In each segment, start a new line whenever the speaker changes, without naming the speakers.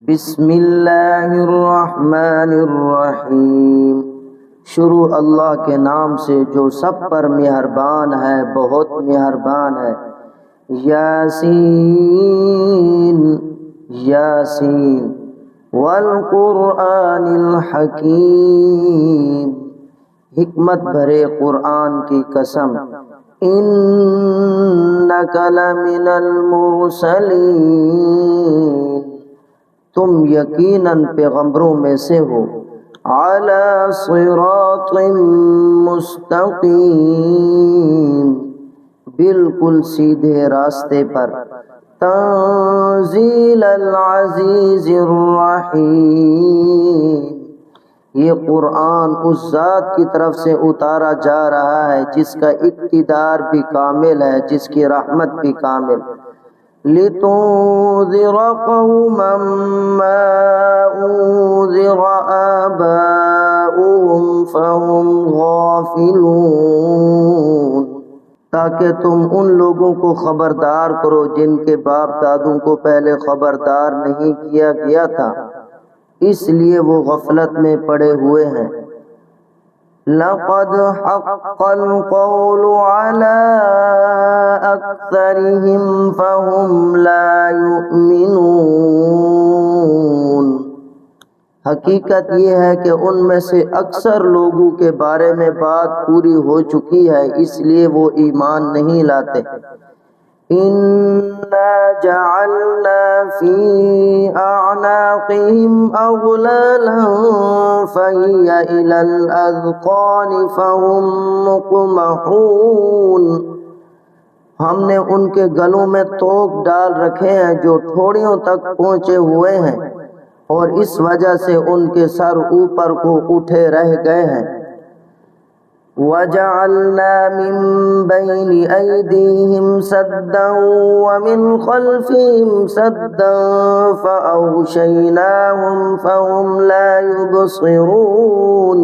بسم اللہ الرحمن الرحیم۔ شروع اللہ کے نام سے جو سب پر مہربان ہے، بہت مہربان ہے۔ یاسین یاسین والقرآن الحکیم، حکمت بھرے قرآن کی قسم۔ انک لمن المرسلین، تم یقیناً پیغمبروں میں سے ہو۔ علی صراط مستقیم، بالکل سیدھے راستے پر۔ تنزیل العزیز الرحیم، یہ قرآن اس ذات کی طرف سے اتارا جا رہا ہے جس کا اقتدار بھی کامل ہے، جس کی رحمت بھی کامل۔ لِتُنذِرَ قَوْمًا مَّا أُنذِرَ آبَاؤُهُمْ فَهُمْ غَافِلُونَ، تاکہ تم ان لوگوں کو خبردار کرو جن کے باپ دادوں کو پہلے خبردار نہیں کیا گیا تھا، اس لیے وہ غفلت میں پڑے ہوئے ہیں۔ لَقَدْ حَقَّ الْقَوْلُ عَلَىٰ أَكْثَرِهِمْ فَهُمْ لَا يُؤْمِنُونَ، حقیقت یہ ہے کہ ان میں سے اکثر لوگوں کے بارے میں بات پوری ہو چکی ہے، اس لیے وہ ایمان نہیں لاتے۔ اِنَّا جَعَلْنَا فِي أَعْنَاقِهِمْ أَغْلَالًا فَهِيَ إِلَى الْأَذْقَانِ فَهُمْ مُقْمَحُونَ، ہم نے ان کے گلوں میں طوق ڈال رکھے ہیں جو ٹھوڑیوں تک پہنچے ہوئے ہیں، اور اس وجہ سے ان کے سر اوپر کو اٹھے رہ گئے ہیں۔ وَجَعَلْنَا مِن بَيْنِ أَيْدِيهِمْ سَدًّا وَمِنْ خَلْفِهِمْ سَدًّا فَأَغْشَيْنَاهُمْ فَهُمْ لَا يُبْصِرُونَ،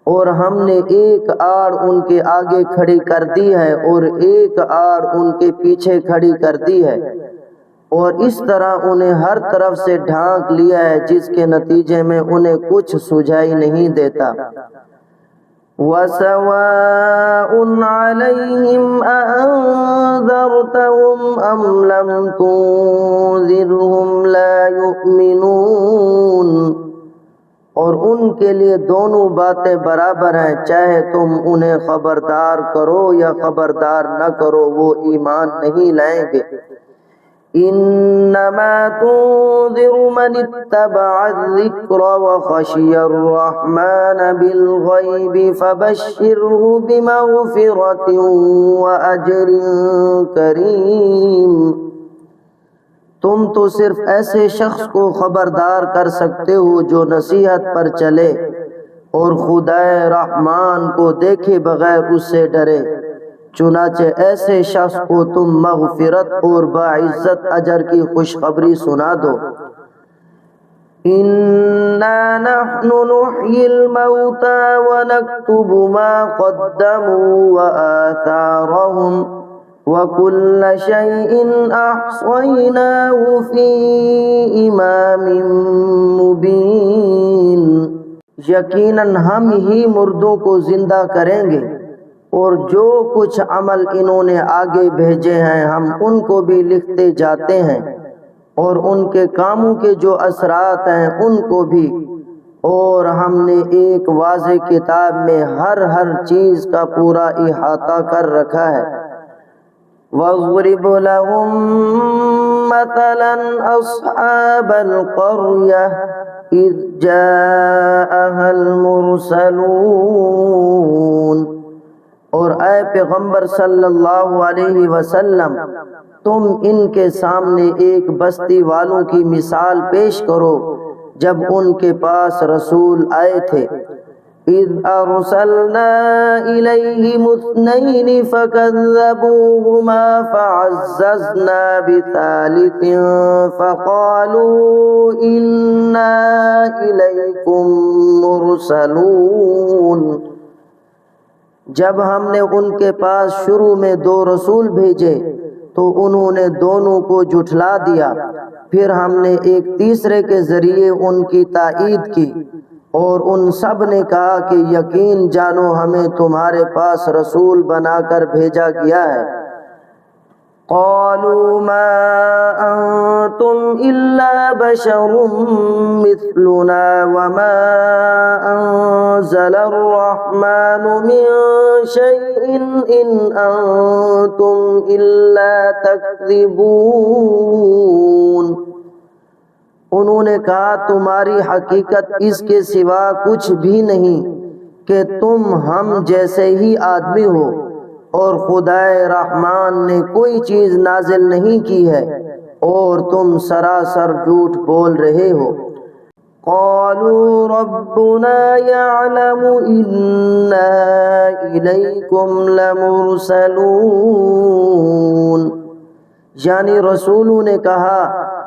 اور ہم نے ایک آڑ ان کے آگے کھڑی کر دی ہے اور ایک آڑ ان کے پیچھے کھڑی کر دی ہے، اور اس طرح انہیں ہر طرف سے ڈھانک لیا ہے جس کے نتیجے میں انہیں کچھ سجائی نہیں دیتا۔ وَسَوَاءٌ عَلَيْهِمْ أَأَنذَرْتَهُمْ أَمْ لَمْ تُنذِرْهُمْ لَا يُؤْمِنُونَ، اور ان کے لیے دونوں باتیں برابر ہیں، چاہے تم انہیں خبردار کرو یا خبردار نہ کرو، وہ ایمان نہیں لائیں گے۔ انما تنذر من اتبع الذکر وخشی الرحمن بالغیب فبشرہ بمغفرۃ واجر کریم، تم تو صرف ایسے شخص کو خبردار کر سکتے ہو جو نصیحت پر چلے اور خدائے رحمان کو دیکھے بغیر اس سے ڈرے، چنانچہ ایسے شخص کو تم مغفرت اور باعزت اجر کی خوشخبری سنا دو۔ اِنَّا نَحْنُ نُحْيِي الْمَوْتَىٰ وَنَكْتُبُ مَا قَدَّمُوا وَآثَارَهُمْ وَكُلَّ شَيْءٍ أَحْصَيْنَاهُ فِي إِمَامٍ مُّبِينٍ، یقیناً ہم ہی مردوں کو زندہ کریں گے، اور جو کچھ عمل انہوں نے آگے بھیجے ہیں ہم ان کو بھی لکھتے جاتے ہیں، اور ان کے کاموں کے جو اثرات ہیں ان کو بھی، اور ہم نے ایک واضح کتاب میں ہر چیز کا پورا احاطہ کر رکھا ہے۔ وَاضْرِبْ لَهُم مَّثَلًا أَصْحَابَ الْقَرْيَةِ إِذْ جَاءَهَا الْمُرْسَلُونَ، اور اے پیغمبر صلی اللہ علیہ وسلم، تم ان کے سامنے ایک بستی والوں کی مثال پیش کرو جب ان کے پاس رسول آئے تھے۔ اِذْ أَرْسَلْنَا إِلَيْهِمُ اثْنَيْنِ فَكَذَّبُوهُمَا فَعَزَّزْنَا بِثَالِثٍ فَقَالُوا إِنَّا إِلَيْكُمْ مُرْسَلُونَ، جب ہم نے ان کے پاس شروع میں 2 رسول بھیجے تو انہوں نے دونوں کو جھٹلا دیا۔ پھر ہم نے ایک تیسرے کے ذریعے ان کی تائید کی، اور ان سب نے کہا کہ یقین جانو ہمیں تمہارے پاس رسول بنا کر بھیجا گیا ہے۔ قالوا ما انتم الا بشر مثلنا وما انزل الرحمن من شيء ان انتم الا تكذبون۔ انہوں نے کہا تمہاری حقیقت اس کے سوا کچھ بھی نہیں کہ تم ہم جیسے ہی آدمی ہو، اور خدائے رحمان نے کوئی چیز نازل نہیں کی ہے، اور تم سراسر جھوٹ بول رہے ہو۔ قالوا ربنا يعلم إنا إليكم لمرسلون، یعنی رسولوں نے کہا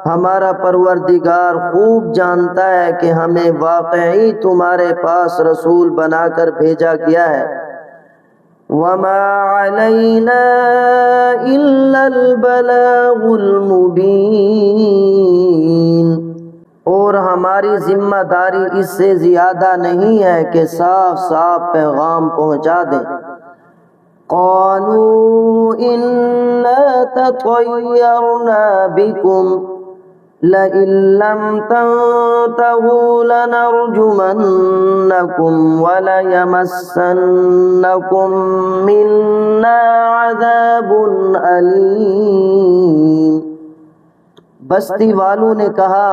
ہمارا پروردگار خوب جانتا ہے کہ ہمیں واقعی تمہارے پاس رسول بنا کر بھیجا گیا ہے۔ وما علينا إلا البلاغ المبين، اور ہماری ذمہ داری اس سے زیادہ نہیں ہے کہ صاف صاف پیغام پہنچا دیں۔ قالوا إنا تطيرنا بكم لئن لم تنتهوا لنرجمنكم وليمسنكم منا عذاب أليم۔ بستی والوں نے کہا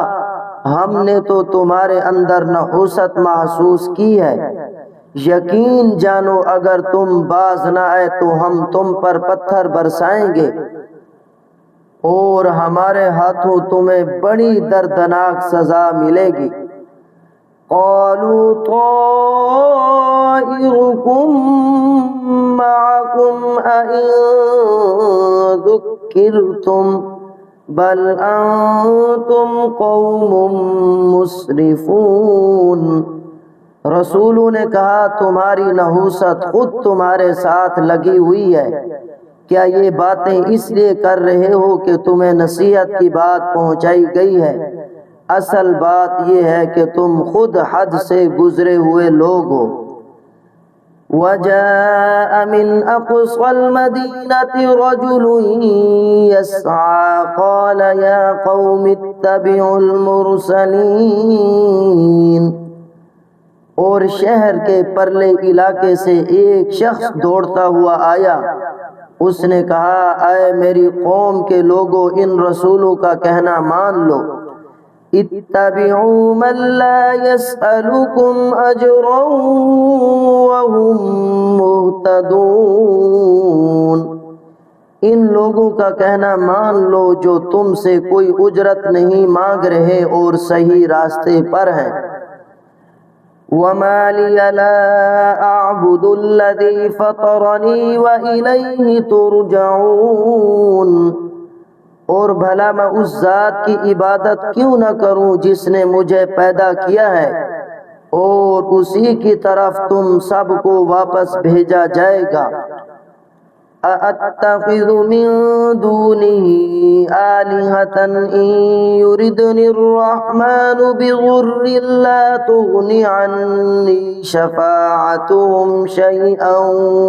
ہم نے تو تمہارے اندر نحوست محسوس کی ہے، یقین جانو اگر تم باز نہ آئے تو ہم تم پر پتھر برسائیں گے، اور ہمارے ہاتھوں تمہیں بڑی دردناک سزا ملے گی۔ قالوا طائركم معكم أئن ذكرتم بل أنتم قوم مسرفون۔ رسولوں نے کہا تمہاری نحوست خود تمہارے ساتھ لگی ہوئی ہے، کیا یہ باتیں اس لیے کر رہے ہو کہ تمہیں نصیحت کی بات پہنچائی گئی ہے؟ اصل بات یہ ہے کہ تم خود حد سے گزرے ہوئے لوگ ہو۔ وَجَاءَ مِنْ أَقْصَى الْمَدِينَةِ رَجُلٌ يَسْعَى قَالَ يَا قَوْمِ اتَّبِعُوا الْمُرْسَلِينَ، اور شہر کے پرلے علاقے سے ایک شخص دوڑتا ہوا آیا، اس نے کہا اے میری قوم کے لوگوں ان رسولوں کا کہنا مان لو۔ اتبعوا من لا يسألكم اجرا وهم مهتدون، ان لوگوں کا کہنا مان لو جو تم سے کوئی اجرت نہیں مانگ رہے اور صحیح راستے پر ہیں۔ وما لي لا أعبد الذي فطرني وإليه ترجعون، اور بھلا میں اس ذات کی عبادت کیوں نہ کروں جس نے مجھے پیدا کیا ہے، اور اسی کی طرف تم سب کو واپس بھیجا جائے گا۔ أَأَتَّخِذُ مِن دُونِهِ آلِهَةً إِن يُرِدْنِ الرَّحْمَنُ بِضُرٍّ لَّا تُغْنِ عَنِّي شَفَاعَتُهُمْ شَيْئًا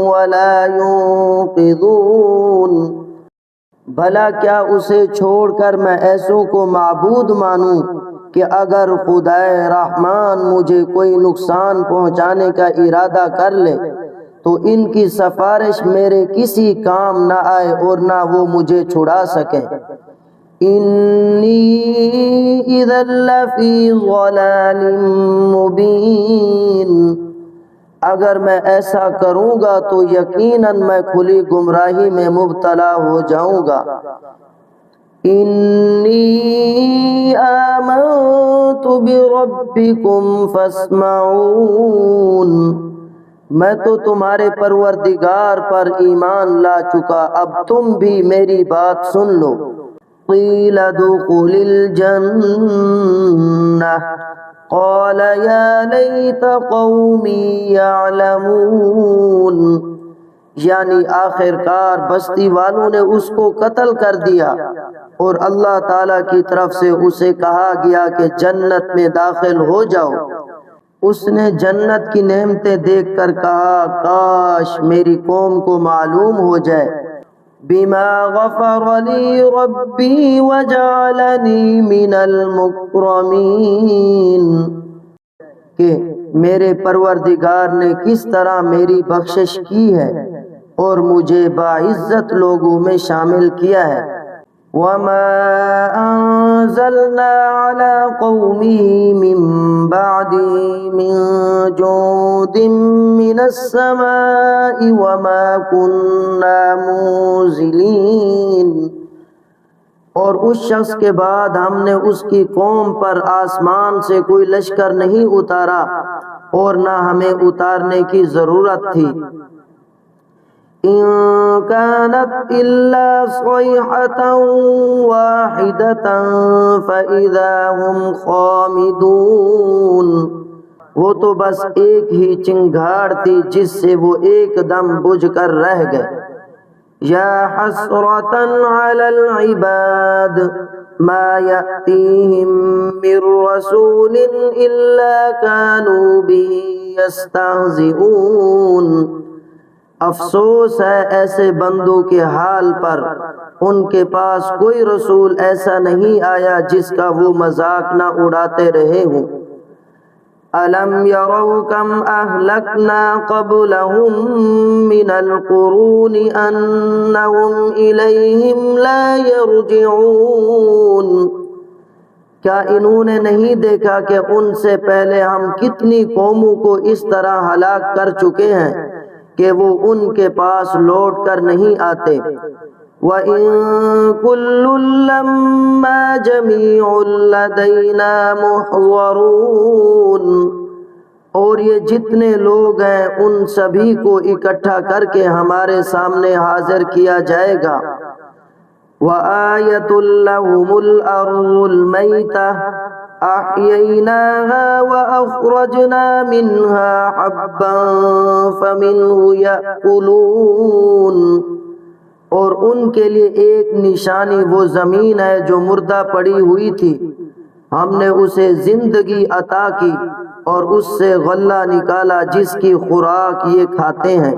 وَلَا يُنقِذُونَ، بھلا کیا اسے چھوڑ کر میں ایسوں کو معبود مانوں کہ اگر خدائے رحمان مجھے کوئی نقصان پہنچانے کا ارادہ کر لے تو ان کی سفارش میرے کسی کام نہ آئے اور نہ وہ مجھے چھڑا سکیں۔ انی اذا لفی ضلال مبین، اگر میں ایسا کروں گا تو یقیناً میں کھلی گمراہی میں مبتلا ہو جاؤں گا۔ انی آمنت بربکم فاسمعون، میں تو تمہارے پروردگار پر ایمان لا چکا، اب تم بھی میری بات سن لو۔ قیل ادخل الجنہ قال یا لیت قومی یعلمون، یعنی آخر کار بستی والوں نے اس کو قتل کر دیا، اور اللہ تعالیٰ کی طرف سے اسے کہا گیا کہ جنت میں داخل ہو جاؤ۔ اس نے جنت کی نعمتیں دیکھ کر کہا کاش میری قوم کو معلوم ہو جائے، بما غفر لی ربی وجعلنی من المکرمین، کہ میرے پروردگار نے کس طرح میری بخشش کی ہے اور مجھے باعزت لوگوں میں شامل کیا ہے۔ وَمَا أَنزَلْنَا عَلَىٰ قَوْمِهِ مِن بَعْدِهِ مِن جُندٍ مِّنَ السَّمَاءِ وَمَا كُنَّا مُنزِلِينَ، اور اس شخص کے بعد ہم نے اس کی قوم پر آسمان سے کوئی لشکر نہیں اتارا اور نہ ہمیں اتارنے کی ضرورت تھی۔ إِن كَانَتْ إِلَّا صَيْحَةً وَاحِدَةً فَإِذَا هُمْ خَامِدُونَ، وہ تو بس ایک ہی چنگھاڑ تھی جس سے وہ ایک دم بجھ کر رہ گئے۔ یا حسرة علی العباد ما یأتیہم من رسول الا كانوا به یستہزئون، افسوس ہے ایسے بندوں کے حال پر، ان کے پاس کوئی رسول ایسا نہیں آیا جس کا وہ مذاق نہ اڑاتے رہے ہوں۔ أَلَمْ يَرَوْا كَمْ أَهْلَكْنَا قَبْلَهُمْ مِنَ الْقُرُونِ أَنَّهُمْ إِلَيْهِمْ لَا يَرْجِعُونَ، کیا انہوں نے نہیں دیکھا کہ ان سے پہلے ہم کتنی قوموں کو اس طرح ہلاک کر چکے ہیں کہ وہ ان کے پاس لوٹ کر نہیں آتے۔ وَإِن كُلٌّ لَّمَّا جَمِيعٌ لَّدَيْنَا مُحْضَرُونَ، اور یہ جتنے لوگ ہیں ان سبھی کو اکٹھا کر کے ہمارے سامنے حاضر کیا جائے گا۔ وَآيَةٌ لَّهُمُ الْأَرْضُ الْمَيْتَةُ أَحْيَيْنَاهَا وَأَخْرَجْنَا مِنْهَا حَبًّا فَمِنْهُ يَأْكُلُونَ، اور ان کے لیے ایک نشانی وہ زمین ہے جو مردہ پڑی ہوئی تھی، ہم نے اسے زندگی عطا کی اور اس سے غلہ نکالا جس کی خوراک یہ کھاتے ہیں۔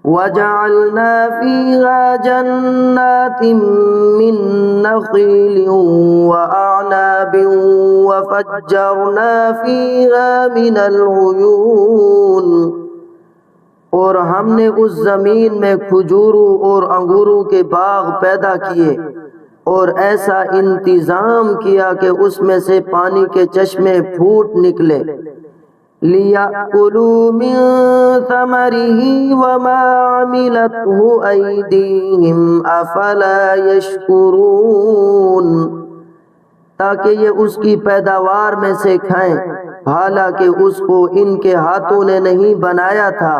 وَجَعَلْنَا فِيهَا جَنَّاتٍ مِّن نَّخِيلٍ وَأَعْنَابٍ وَفَجَّرْنَا فِيهَا مِنَ الْعُيُونِ، اور ہم نے اس زمین میں کھجوروں اور انگوروں کے باغ پیدا کیے اور ایسا انتظام کیا کہ اس میں سے پانی کے چشمے پھوٹ نکلے۔ لِيَأْكُلُوا مِن ثَمَرِهِ وَمَا عَمِلَتْهُ أَيْدِيهِمْ أَفَلَا يَشْكُرُونَ، تاکہ یہ اس کی پیداوار میں سے کھائیں حالانکہ اس کو ان کے ہاتھوں نے نہیں بنایا تھا،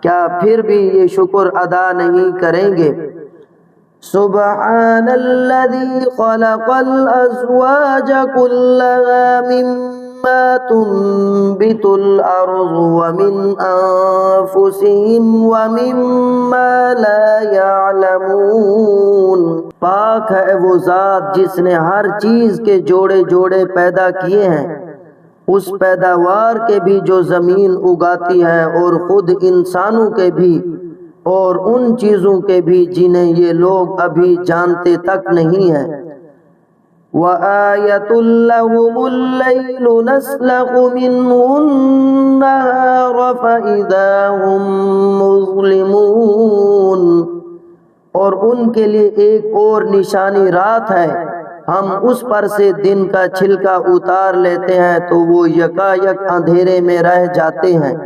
کیا پھر بھی یہ شکر ادا نہیں کریں گے؟ سبحان الذی خلق الازواج كلها مما تنبت الارض ومن انفسهم ومما لا يعلمون، پاک ہے وہ ذات جس نے ہر چیز کے جوڑے جوڑے پیدا کیے ہیں، اس پیداوار کے بھی جو زمین اگاتی ہے اور خود انسانوں کے بھی اور ان چیزوں کے بھی جنہیں یہ لوگ ابھی جانتے تک نہیں ہیں۔ وَآيَةٌ لَّهُمُ اللَّيْلُ نَسْلَخُ مِنْهُ النَّهَارَ فَإِذَا هُمْ مُظْلِمُونَ، اور ان کے لیے ایک اور نشانی رات ہے، ہم اس پر سے دن کا چھلکا اتار لیتے ہیں تو وہ یکا یک اندھیرے میں رہ جاتے ہیں۔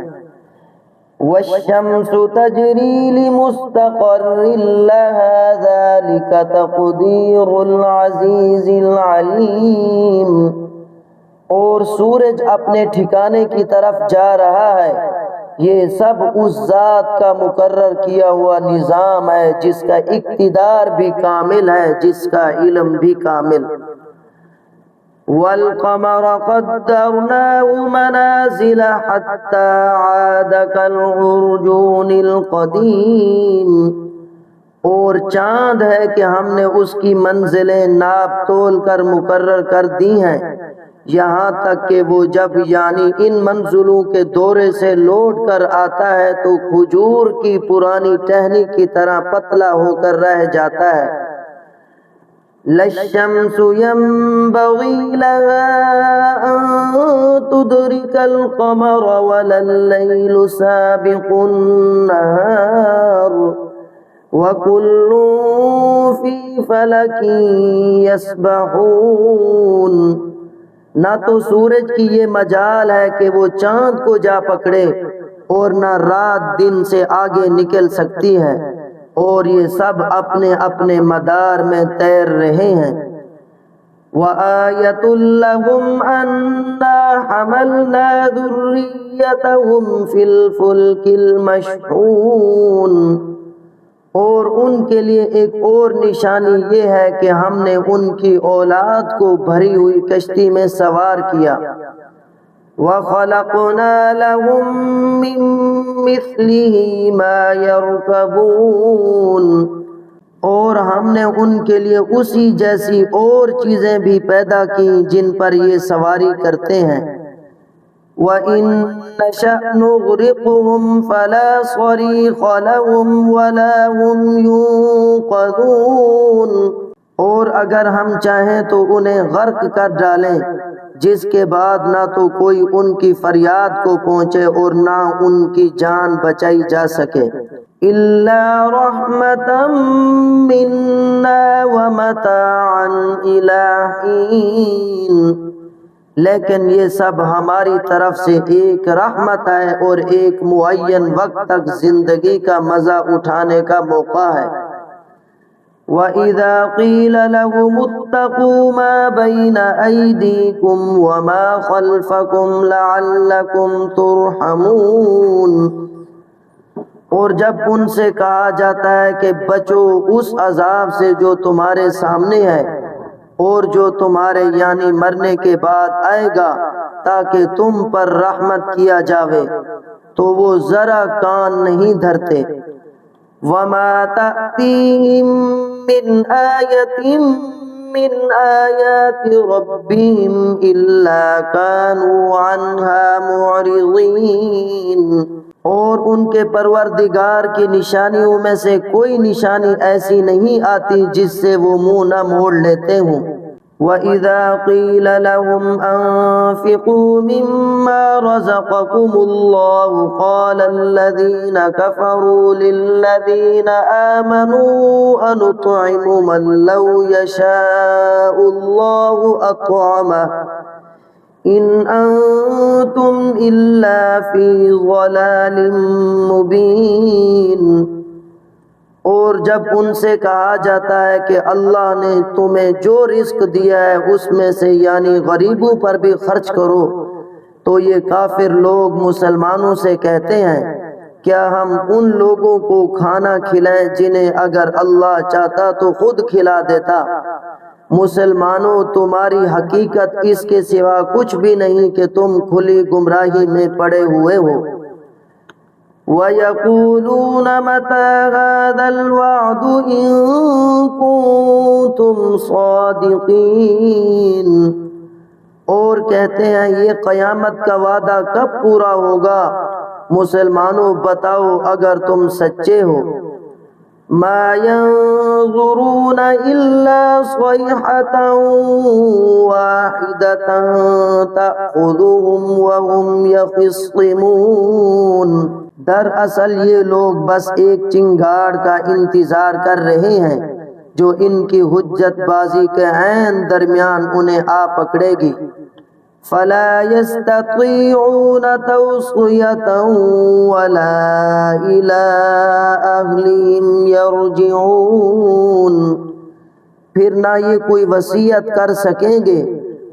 وَالشَّمْسُ تَجْرِي لِمُسْتَقَرٍّ لَّهَا ذَلِكَ تَقْدِيرُ الْعَزِيزِ الْعَلِيمِ، اور سورج اپنے ٹھکانے کی طرف جا رہا ہے، یہ سب اس ذات کا مقرر کیا ہوا نظام ہے جس کا اقتدار بھی کامل ہے، جس کا علم بھی کامل۔ والقمر قدرناه منازل حتى عاد كالعرجون القديم، اور چاند ہے کہ ہم نے اس کی منزلیں ناپ تول کر مقرر کر دی ہیں، یہاں تک کہ وہ جب یعنی ان منزلوں کے دورے سے لوٹ کر آتا ہے تو کھجور کی پرانی ٹہنی کی طرح پتلا ہو کر رہ جاتا ہے۔ لَلشَّمْسُ يَنبَغِي لَهَا أَن تُدْرِكَ الْقَمَرَ وَلَا اللَّيْلُ سَابِقُ النَّهَارِ وَكُلٌّ فِي فَلَكٍ يَسْبَحُونَ۔ نہ تو سورج کی یہ مجال ہے کہ وہ چاند کو جا پکڑے، اور نہ رات دن سے آگے نکل سکتی ہے، اور یہ سب اپنے اپنے مدار میں تیر رہے ہیں۔ وَآيَةٌ لَهُمْ أَنَّا حَمَلْنَا ذُرِّيَّتَهُمْ فِي الْفُلْكِ الْمَشْحُونِ، اور ان کے لیے ایک اور نشانی یہ ہے کہ ہم نے ان کی اولاد کو بھری ہوئی کشتی میں سوار کیا۔ وَخَلَقْنَا لَهُم مِّن مِّثْلِهِ مَا يَرْكَبُونَ، اور ہم نے ان کے لیے اسی جیسی اور چیزیں بھی پیدا کی جن پر یہ سواری کرتے ہیں۔ وَإِن نَّشَأْ نُغْرِقْهُمْ فَلَا صَرِيخَ لَهُمْ وَلَا هُمْ يُنقَذُونَ، اور اگر ہم چاہیں تو انہیں غرق کر ڈالیں، جس کے بعد نہ تو کوئی ان کی فریاد کو پہنچے اور نہ ان کی جان بچائی جا سکے۔ إِلَّا رَحْمَةً مِّنَّا وَمَتَاعًا إِلَىٰ حِينٍ، لیکن یہ سب ہماری طرف سے ایک رحمت ہے اور ایک معین وقت تک زندگی کا مزہ اٹھانے کا موقع ہے۔ وَإِذَا قِيلَ لَهُمُ اتَّقُوا مَا بَيْنَ أَيْدِيكُمْ وَمَا خَلْفَكُمْ لَعَلَّكُمْ تُرْحَمُونَ، اور جب ان سے کہا جاتا ہے کہ بچو اس عذاب سے جو تمہارے سامنے ہے اور جو تمہارے یعنی مرنے کے بعد آئے گا تاکہ تم پر رحمت کیا جاوے، تو وہ ذرا کان نہیں دھرتے۔ وَمَا تَأْتِيهِم مِّنْ آيَةٍ مِّنْ آيَاتِ رَبِّهِمْ إِلَّا كَانُوا عَنْهَا مُعْرِضِينَ، اور ان کے پروردگار کی نشانیوں میں سے کوئی نشانی ایسی نہیں آتی جس سے وہ منہ نہ موڑ لیتے ہوں۔ وَإِذَا قِيلَ لَهُمْ أَنفِقُوا مِمَّا رَزَقَكُمُ اللَّهُ قَالَ الَّذِينَ كَفَرُوا لِلَّذِينَ آمَنُوا أَنُطْعِمُ مَن لَّوْ يَشَاءُ اللَّهُ أَطْعَمَهُ إِنْ أَنتُمْ إِلَّا فِي ضَلَالٍ مُّبِينٍ، اور جب ان سے کہا جاتا ہے کہ اللہ نے تمہیں جو رزق دیا ہے اس میں سے یعنی غریبوں پر بھی خرچ کرو، تو یہ کافر لوگ مسلمانوں سے کہتے ہیں کیا ہم ان لوگوں کو کھانا کھلائیں جنہیں اگر اللہ چاہتا تو خود کھلا دیتا۔ مسلمانوں تمہاری حقیقت اس کے سوا کچھ بھی نہیں کہ تم کھلی گمراہی میں پڑے ہوئے ہو۔ وَيَقُولُونَ مَتَىٰ هَٰذَا الْوَعْدُ إِن كُنتُمْ صَادِقِينَ، اور کہتے ہیں یہ قیامت کا وعدہ کب پورا ہوگا؟ مسلمانوں بتاؤ اگر تم سچے ہو۔ مَا يَنظُرُونَ إِلَّا صَيْحَةً وَاحِدَةً تَأْخُذُهُمْ وَهُمْ يَخِصِّمُونَ، دراصل یہ لوگ بس ایک چنگاڑ کا انتظار کر رہے ہیں جو ان کی حجت بازی کے عین درمیان انہیں آ پکڑے گی۔ فَلَا يَسْتَطِيعُونَ تَوْصِيَةً وَلَا إِلَىٰ أَهْلِهِمْ يَرْجِعُونَ، پھر نہ یہ کوئی وصیت کر سکیں گے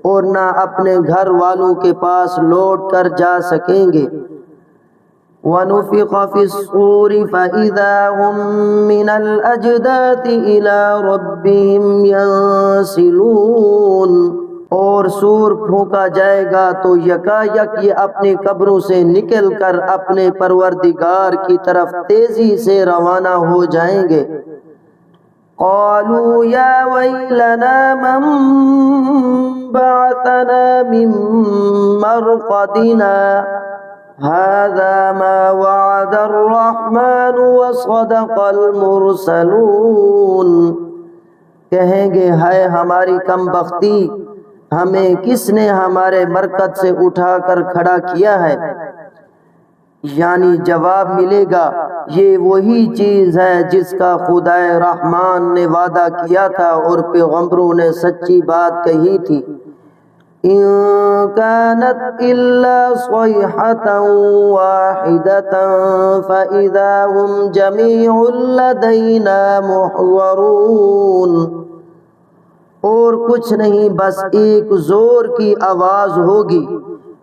اور نہ اپنے گھر والوں کے پاس لوٹ کر جا سکیں گے۔ وَنُفِخَ فِي الصُّورِ فَإِذَا هُم مِّنَ الْأَجْدَاثِ إِلَىٰ رَبِّهِمْ يَنسِلُونَ، اور سور پھونکا جائے گا تو یکا یک یہ اپنی قبروں سے نکل کر اپنے پروردگار کی طرف تیزی سے روانہ ہو جائیں گے۔ قالوا یا ویلنا من بعثنا من مرقدنا هذا ما وعد الرحمن وصدق المرسلون۔ کہیں گے ہائے ہماری کم بختی، ہمیں کس نے ہمارے مرکز سے اٹھا کر کھڑا کیا ہے؟ یعنی جواب ملے گا یہ وہی چیز ہے جس کا خدائے رحمان نے وعدہ کیا تھا اور پیغمبروں نے سچی بات کہی تھی۔ ان كانت الا صيحة واحدة فاذا هم جميع لدينا محضرون۔ اور کچھ نہیں بس ایک زور کی آواز ہوگی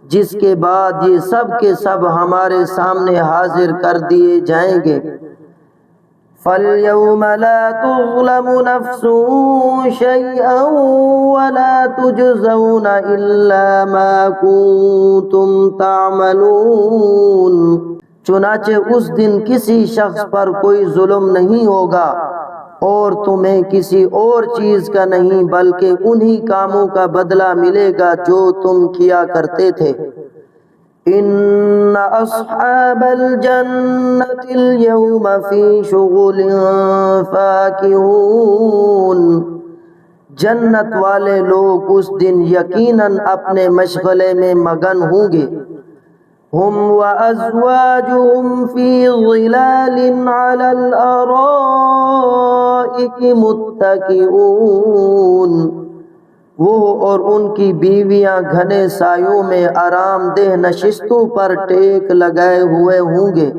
جس کے بعد یہ سب کے سب ہمارے سامنے حاضر کر دیے جائیں گے۔ فَالْيَوْمَ لَا تُظْلَمُ نَفْسٌ شَيْئًا وَلَا تُجْزَوْنَ إِلَّا مَا كُنتُمْ تَعْمَلُونَ۔ چنانچہ اس دن کسی شخص پر کوئی ظلم نہیں ہوگا اور تمہیں کسی اور چیز کا نہیں بلکہ انہی کاموں کا بدلہ ملے گا جو تم کیا کرتے تھے۔ ان اصحاب الجنة اليوم فی شغل فاکہون۔ جنت والے لوگ اس دن یقیناً اپنے مشغلے میں مگن ہوں گے۔ ہم وازواجہم فی ظلال علی الارائک متکئون۔ وہ اور ان کی بیویاں گھنے سایوں میں آرام دہ نشستوں پر ٹیک لگائے ہوئے ہوں گے۔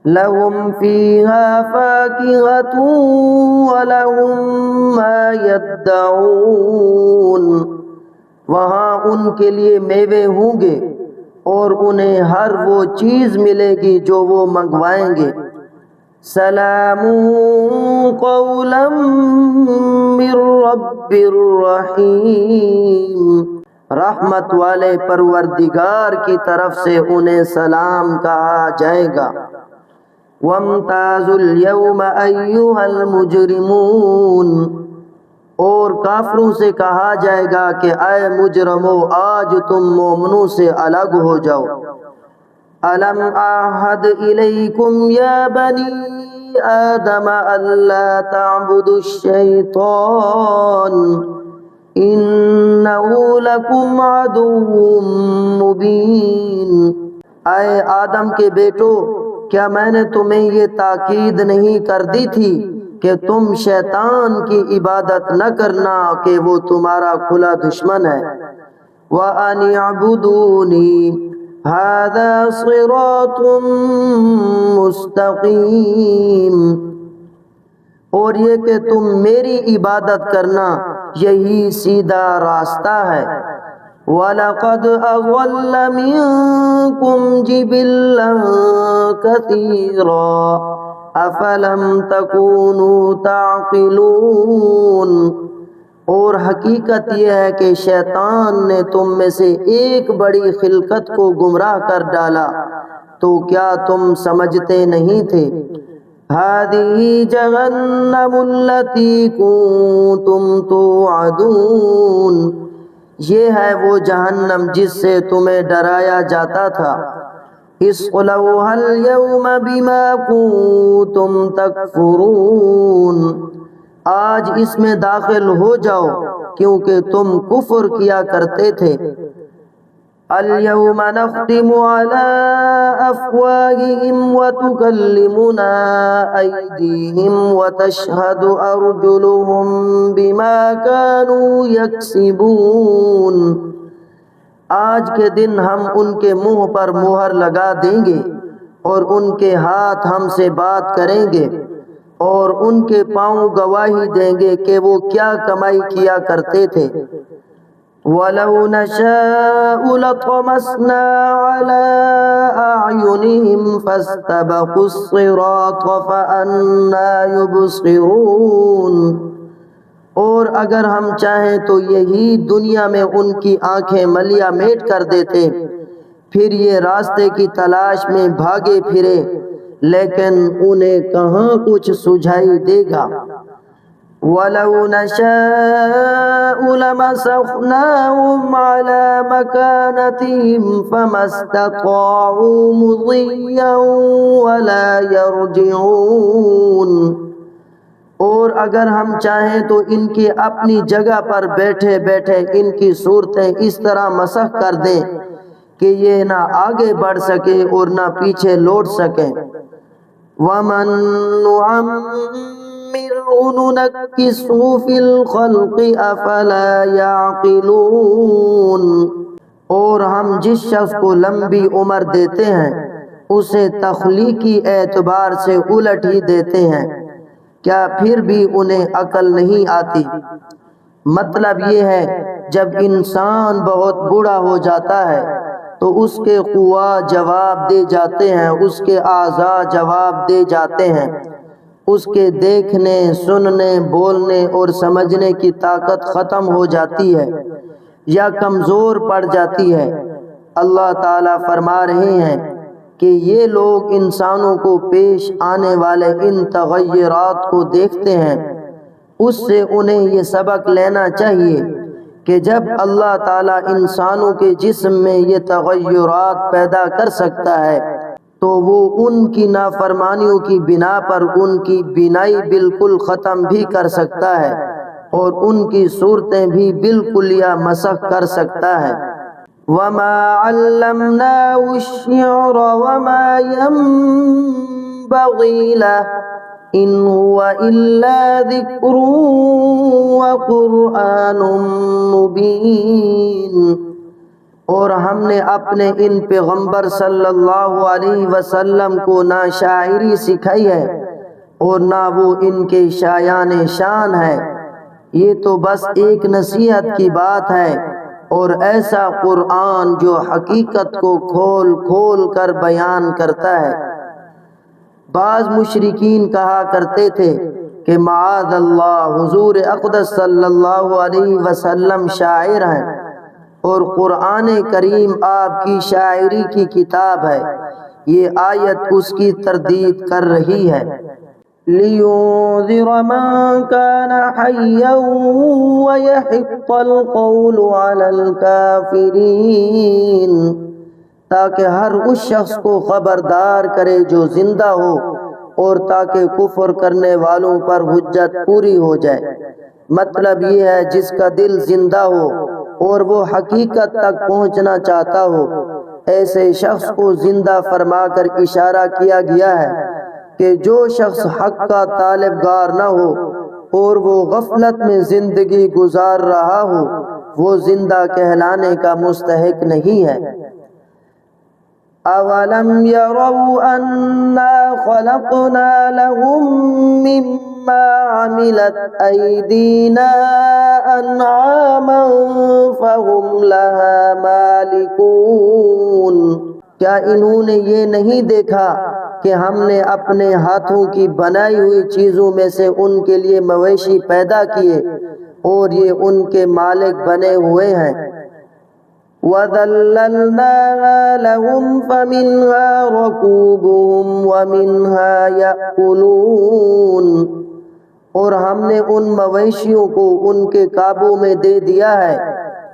لہم فیہا فاکہۃ ولہم ما یدعون۔ وہاں ان کے لیے میوے ہوں گے اور انہیں ہر وہ چیز ملے گی جو وہ منگوائیں گے۔ سلام قولا من رب الرحیم۔ رحمت والے پروردگار کی طرف سے انہیں سلام کہا جائے گا۔ وامتازوا اليوم ایھا المجرمون۔ اور کافروں سے کہا جائے گا کہ اے مجرمو آج تم مومنوں سے الگ ہو جاؤ۔ الم اعہد الیکم یا بنی آدم الا تعبدوا الشیطان انہ لکم عدو مبین۔ اے آدم کے بیٹو، کیا میں نے تمہیں یہ تاکید نہیں کر دی تھی کہ تم شیطان کی عبادت نہ کرنا کہ وہ تمہارا کھلا دشمن ہے۔ وَأَنِ اعْبُدُونِي هَذَا صِرَاطٌ مُسْتَقِيمٌ۔ اور یہ کہ تم میری عبادت کرنا یہی سیدھا راستہ ہے۔ وَلَقَدْ أَضَلَّ مِنْكُمْ جِبِلًّا كَثِيرًا أَفَلَمْ تَكُونُوا تَعْقِلُونَ۔ اور حقیقت یہ ہے کہ شیطان نے تم میں سے ایک بڑی خلقت کو گمراہ کر ڈالا، تو کیا تم سمجھتے نہیں تھے؟ هَذِهِ جَهَنَّمُ الَّتِي كُنتُمْ تُوعَدُونَ۔ یہ ہے وہ جہنم جس سے تمہیں ڈرایا جاتا تھا۔ اصْلَوْهَا الْيَوْمَ بِمَا كُنتُمْ تَكْفُرُونَ۔ آج اس میں داخل ہو جاؤ کیونکہ تم کفر کیا کرتے تھے۔ الْيَوْمَ نَخْتِمُ عَلَىٰ أَفْوَاهِهِمْ وَتُكَلِّمُنَا أَيْدِيهِمْ وَتَشْهَدُ أَرْجُلُهُم بِمَا كَانُوا يَكْسِبُونَ۔ آج کے دن ہم ان کے منہ پر مہر لگا دیں گے اور ان کے ہاتھ ہم سے بات کریں گے اور ان کے پاؤں گواہی دیں گے کہ وہ کیا کمائی کیا کرتے تھے۔ وَلَوْ نَشَاءُ لَطَمَسْنَا عَلَىٰ أَعْيُنِهِمْ فَاسْتَبَقُوا الصِّرَاطَ فَأَنَّىٰ يُبْصِرُونَ۔ اور اگر ہم چاہیں تو یہی دنیا میں ان کی آنکھیں ملیا میٹ کر دیتے، پھر یہ راستے کی تلاش میں بھاگے پھرے، لیکن انہیں کہاں کچھ سجھائی دے گا۔ وَلَوْ نَشَاءُ لَمَسَخْنَاهُمْ عَلَى مَكَانَتِهِمْ فَمَا اسْتَطَاعُوا مُضِيًّا وَلَا يَرْجِعُونَ۔ اور اگر ہم چاہیں تو ان کی اپنی جگہ پر بیٹھے بیٹھے ان کی صورتیں اس طرح مسخ کر دیں کہ یہ نہ آگے بڑھ سکے اور نہ پیچھے لوٹ سکیں۔ وَمَن نُعَمِّرْهُ نُنَكِّسْهُ فِي الْخَلْقِ أَفَلَا يَعْقِلُونَ۔ اور ہم جس شخص کو لمبی عمر دیتے ہیں اسے تخلیقی اعتبار سے الٹ ہی دیتے ہیں، کیا پھر بھی انہیں عقل نہیں آتی؟ مطلب یہ ہے جب انسان بہت بوڑھا ہو جاتا ہے تو اس کے قوا جواب دے جاتے ہیں، اس کے اعضاء جواب دے جاتے ہیں، اس کے دیکھنے، سننے، بولنے اور سمجھنے کی طاقت ختم ہو جاتی ہے یا کمزور پڑ جاتی ہے۔ اللہ تعالیٰ فرما رہے ہیں کہ یہ لوگ انسانوں کو پیش آنے والے ان تغیرات کو دیکھتے ہیں، اس سے انہیں یہ سبق لینا چاہیے کہ جب اللہ تعالیٰ انسانوں کے جسم میں یہ تغیرات پیدا کر سکتا ہے تو وہ ان کی نافرمانیوں کی بنا پر ان کی بینائی بالکل ختم بھی کر سکتا ہے اور ان کی صورتیں بھی بالکل یا مسخ کر سکتا ہے۔ وَمَا عَلَّمْنَاهُ الشِّعْرَ وَمَا يَنبَغِي لَهُ إِنْ هُوَ إِلَّا ذِكْرٌ وَقُرْآنٌ مُبِينٌ۔ اور ہم نے اپنے ان پیغمبر صلی اللہ علیہ وسلم کو نہ شاعری سکھائی ہے اور نہ وہ ان کے شایان شان ہے، یہ تو بس ایک نصیحت کی بات ہے اور ایسا قرآن جو حقیقت کو کھول کھول کر بیان کرتا ہے۔ بعض مشرکین کہا کرتے تھے کہ معاذ اللہ، حضور اقدس صلی اللہ علیہ وسلم شاعر ہیں اور قرآن کریم آپ کی شاعری کی کتاب ہے۔ یہ آیت اس کی تردید کر رہی ہے۔ لِيُنذِرَ مَن كَانَ حَيًّا وَيَحِقَّ الْقَوْلُ عَلَى الْكَافِرِينَ، تاکہ ہر اس شخص کو خبردار کرے جو زندہ ہو اور تاکہ کفر کرنے والوں پر حجت پوری ہو جائے۔ مطلب یہ ہے جس کا دل زندہ ہو اور وہ حقیقت تک پہنچنا چاہتا ہو، ایسے شخص کو زندہ فرما کر اشارہ کیا گیا ہے کہ جو شخص حق کا طالبگار نہ ہو اور وہ غفلت میں زندگی گزار رہا ہو، وہ زندہ کہلانے کا مستحق نہیں ہے۔ أَوَلَمْ يَرَوْا أَنَّا خَلَقْنَا لَهُم مِّمَّا عَمِلَتْ أَيْدِينَا أَنْعَامًا فَهُمْ لَهَا مَالِكُونَ۔ کیا انہوں نے یہ نہیں دیکھا کہ ہم نے اپنے ہاتھوں کی بنائی ہوئی چیزوں میں سے ان کے لیے مویشی پیدا کیے اور یہ ان کے مالک بنے ہوئے ہیں۔ وَذَلَّلْنَاهَا لَهُمْ فَمِنْهَا رَكُوبُهُمْ وَمِنْهَا يَأْكُلُونَ۔ اور ہم نے ان مویشیوں کو ان کے قابو میں دے دیا ہے،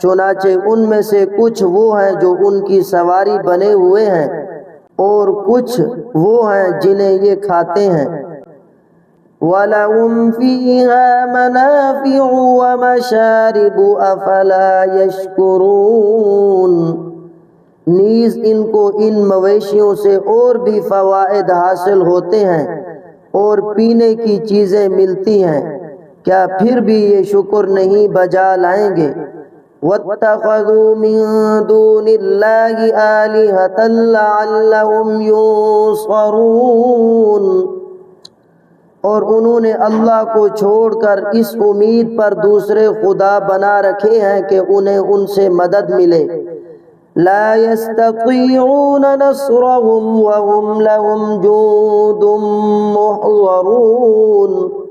چنانچہ ان میں سے کچھ وہ ہیں جو ان کی سواری بنے ہوئے ہیں اور کچھ وہ ہیں جنہیں یہ کھاتے ہیں۔ وَلَهُمْ فِيهَا مَنَافِعُ وَمَشَارِبُ أَفَلَا يَشْكُرُونَ۔ نیز ان کو ان مویشیوں سے اور بھی فوائد حاصل ہوتے ہیں اور پینے کی چیزیں ملتی ہیں، کیا پھر بھی یہ شکر نہیں بجا لائیں گے؟ وَاتَّخَذُوا مِن دُونِ اللَّهِ آلِهَةً لَعَلَّهُمْ يُنصَرُونَ۔ اور انہوں نے اللہ کو چھوڑ کر اس امید پر دوسرے خدا بنا رکھے ہیں کہ انہیں ان سے مدد ملے۔ لا يستطيعون نصرهم وهم لهم جند محضرون۔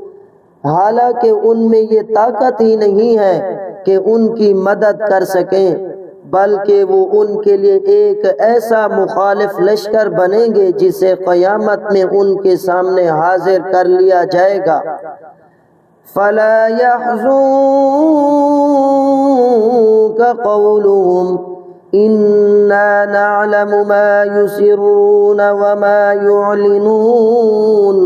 حالانکہ ان میں یہ طاقت ہی نہیں ہے کہ ان کی مدد کر سکیں، بلکہ وہ ان کے لیے ایک ایسا مخالف لشکر بنیں گے جسے قیامت میں ان کے سامنے حاضر کر لیا جائے گا۔ فَلَا يَحْزُنكَ قَوْلُهُمْ إِنَّا نَعْلَمُ مَا يُسِرُّونَ وَمَا يُعْلِنُونَ۔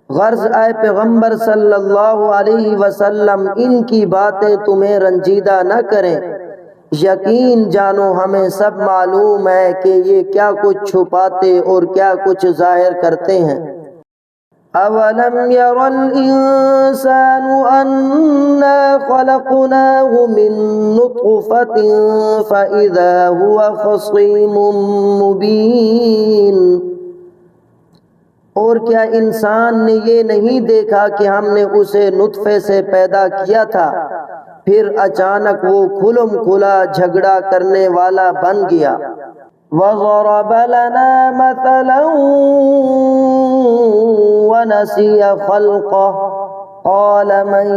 غرض اے پیغمبر صلی اللہ علیہ وسلم ان کی باتیں تمہیں رنجیدہ نہ کریں، یقین جانو ہمیں سب معلوم ہے کہ یہ کیا کچھ چھپاتے اور کیا کچھ ظاہر کرتے ہیں۔ اولم یر الانسان انا خلقناه من نطفة فاذا هو خصیم مبین۔ اور کیا انسان نے یہ نہیں دیکھا کہ ہم نے اسے نطفے سے پیدا کیا تھا، پھر اچانک وہ کھلم کھلا جھگڑا کرنے والا بن گیا۔ وَضَرَبَ لَنَا مَثَلًا وَنَسِيَ خَلْقَهُ قَالَ مَن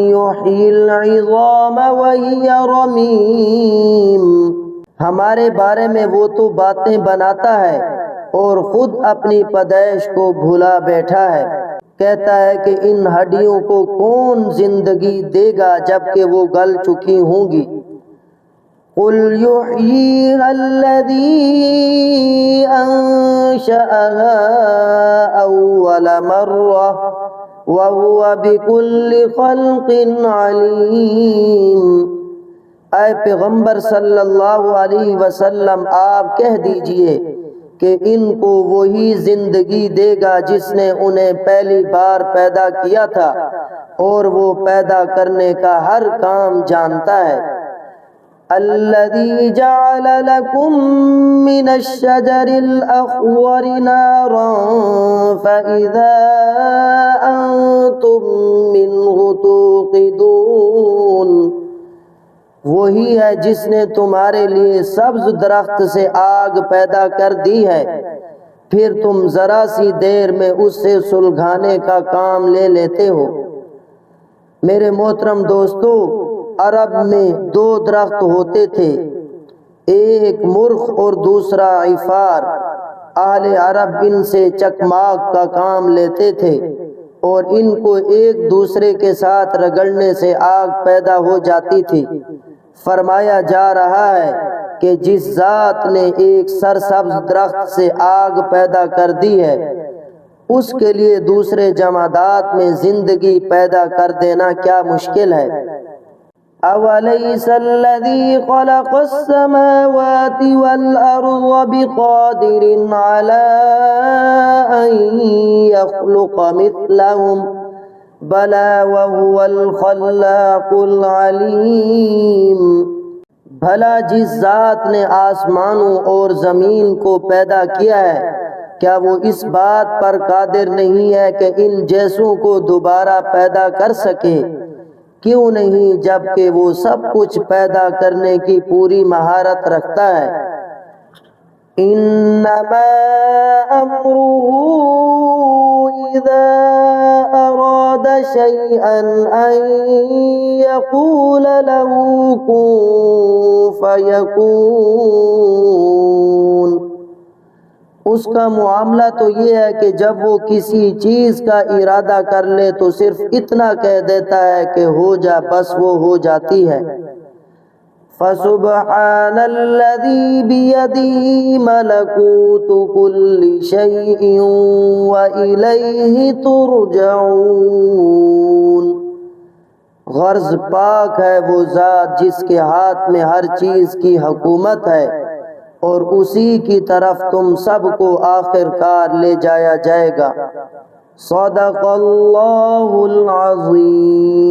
يُحْيِي الْعِظَامَ وَهِيَ رَمِيمٌ۔ ہمارے بارے میں وہ تو باتیں بناتا ہے اور خود اپنی پیدائش کو بھولا بیٹھا ہے، کہتا ہے کہ ان ہڈیوں کو کون زندگی دے گا جبکہ وہ گل چکی ہوں گی۔ قُلْ يُحْيِيهَا الَّذِي أَنشَأَهَا أَوَّلَ مَرَّةٍ وَهُوَ بِكُلِّ خَلْقٍ عَلِيمٌ۔ اے پیغمبر صلی اللہ علیہ وسلم آپ کہہ دیجئے کہ ان کو وہی زندگی دے گا جس نے انہیں پہلی بار پیدا کیا تھا، اور وہ پیدا کرنے کا ہر کام جانتا ہے۔ الذی جعل لکم من الشجر الاخضر نارا فاذا انتم منہ توقدون۔ وہی ہے جس نے تمہارے لیے سبز درخت سے آگ پیدا کر دی ہے، پھر تم ذرا سی دیر میں اس سے سلگھانے کا کام لے لیتے ہو۔ میرے محترم دوستو، عرب میں دو درخت ہوتے تھے، ایک مرخ اور دوسرا عفار۔ اہل عرب ان سے چکماک کا کام لیتے تھے اور ان کو ایک دوسرے کے ساتھ رگڑنے سے آگ پیدا ہو جاتی تھی۔ فرمایا جا رہا ہے کہ جس ذات نے ایک سرسبز درخت سے آگ پیدا کر دی ہے، اس کے لیے دوسرے جمادات میں زندگی پیدا کر دینا کیا مشکل ہے۔ أَوَلَيْسَ الَّذِي خَلَقَ السَّمَاوَاتِ وَالْأَرْضَ بِقَادِرٍ عَلَىٰ أَن يَخْلُقَ مِثْلَهُمْ بَلَىٰ وَهُوَ الْخَلَّاقُ الْعَلِيمُ۔ بھلا جس ذات نے آسمانوں اور زمین کو پیدا کیا ہے، کیا وہ اس بات پر قادر نہیں ہے کہ ان جیسوں کو دوبارہ پیدا کر سکے؟ کیوں نہیں، جبکہ وہ سب کچھ پیدا کرنے کی پوری مہارت رکھتا ہے۔ انما امره اذا اراد شيئا ان يقول له كن فيكون۔ اس کا معاملہ تو یہ ہے کہ جب وہ کسی چیز کا ارادہ کر لے تو صرف اتنا کہہ دیتا ہے کہ ہو جا، بس وہ ہو جاتی ہے۔ فَسُبْحَانَ الَّذِي بِيَدِهِ مَلَكُوتُ كُلِّ شَيْءٍ وَإِلَيْهِ تُرْجَعُونَ۔ غرض پاک ہے وہ ذات جس کے ہاتھ میں ہر چیز کی حکومت ہے، اور اسی کی طرف تم سب کو آخر کار لے جایا جائے گا۔ صدق اللہ العظیم۔